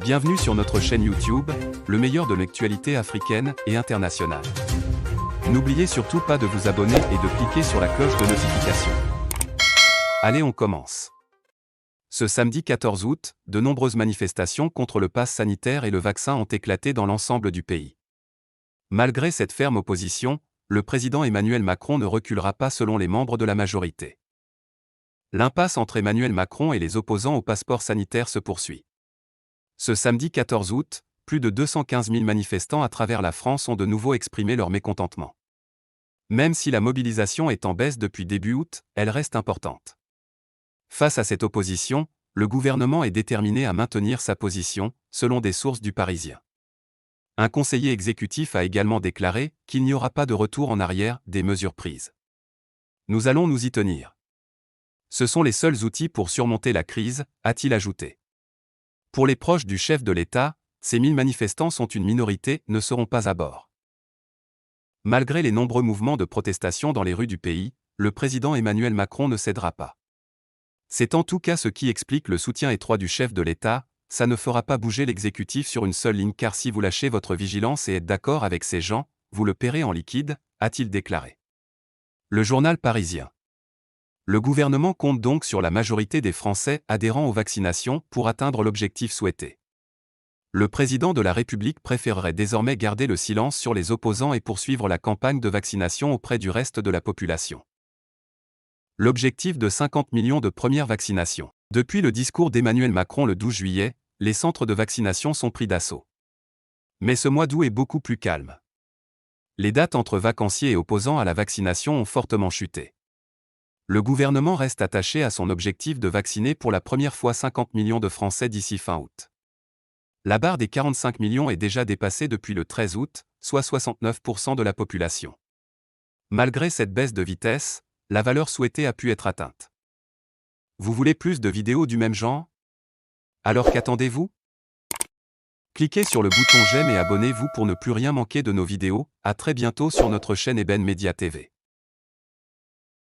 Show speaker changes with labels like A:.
A: Bienvenue sur notre chaîne YouTube, le meilleur de l'actualité africaine et internationale. N'oubliez surtout pas de vous abonner et de cliquer sur la cloche de notification. Allez, on commence. Ce samedi 14 août, de nombreuses manifestations contre le pass sanitaire et le vaccin ont éclaté dans l'ensemble du pays. Malgré cette ferme opposition, le président Emmanuel Macron ne reculera pas selon les membres de la majorité. L'impasse entre Emmanuel Macron et les opposants au passeport sanitaire se poursuit. Ce samedi 14 août, plus de 215 000 manifestants à travers la France ont de nouveau exprimé leur mécontentement. Même si la mobilisation est en baisse depuis début août, elle reste importante. Face à cette opposition, le gouvernement est déterminé à maintenir sa position, selon des sources du Parisien. Un conseiller exécutif a également déclaré qu'il n'y aura pas de retour en arrière des mesures prises. Nous allons nous y tenir. Ce sont les seuls outils pour surmonter la crise, a-t-il ajouté. Pour les proches du chef de l'État, ces 1000 manifestants sont une minorité, ne seront pas à bord. Malgré les nombreux mouvements de protestation dans les rues du pays, le président Emmanuel Macron ne cédera pas. C'est en tout cas ce qui explique le soutien étroit du chef de l'État. Ça ne fera pas bouger l'exécutif sur une seule ligne car si vous lâchez votre vigilance et êtes d'accord avec ces gens, vous le paierez en liquide, a-t-il déclaré. Le journal parisien. Le gouvernement compte donc sur la majorité des Français adhérant aux vaccinations pour atteindre l'objectif souhaité. Le président de la République préférerait désormais garder le silence sur les opposants et poursuivre la campagne de vaccination auprès du reste de la population. L'objectif de 50 millions de premières vaccinations. Depuis le discours d'Emmanuel Macron le 12 juillet, les centres de vaccination sont pris d'assaut. Mais ce mois d'août est beaucoup plus calme. Les dates entre vacanciers et opposants à la vaccination ont fortement chuté. Le gouvernement reste attaché à son objectif de vacciner pour la première fois 50 millions de Français d'ici fin août. La barre des 45 millions est déjà dépassée depuis le 13 août, soit 69% de la population. Malgré cette baisse de vitesse, la valeur souhaitée a pu être atteinte. Vous voulez plus de vidéos du même genre? Alors qu'attendez-vous? Cliquez sur le bouton j'aime et abonnez-vous pour ne plus rien manquer de nos vidéos. À très bientôt sur notre chaîne Eben Media TV.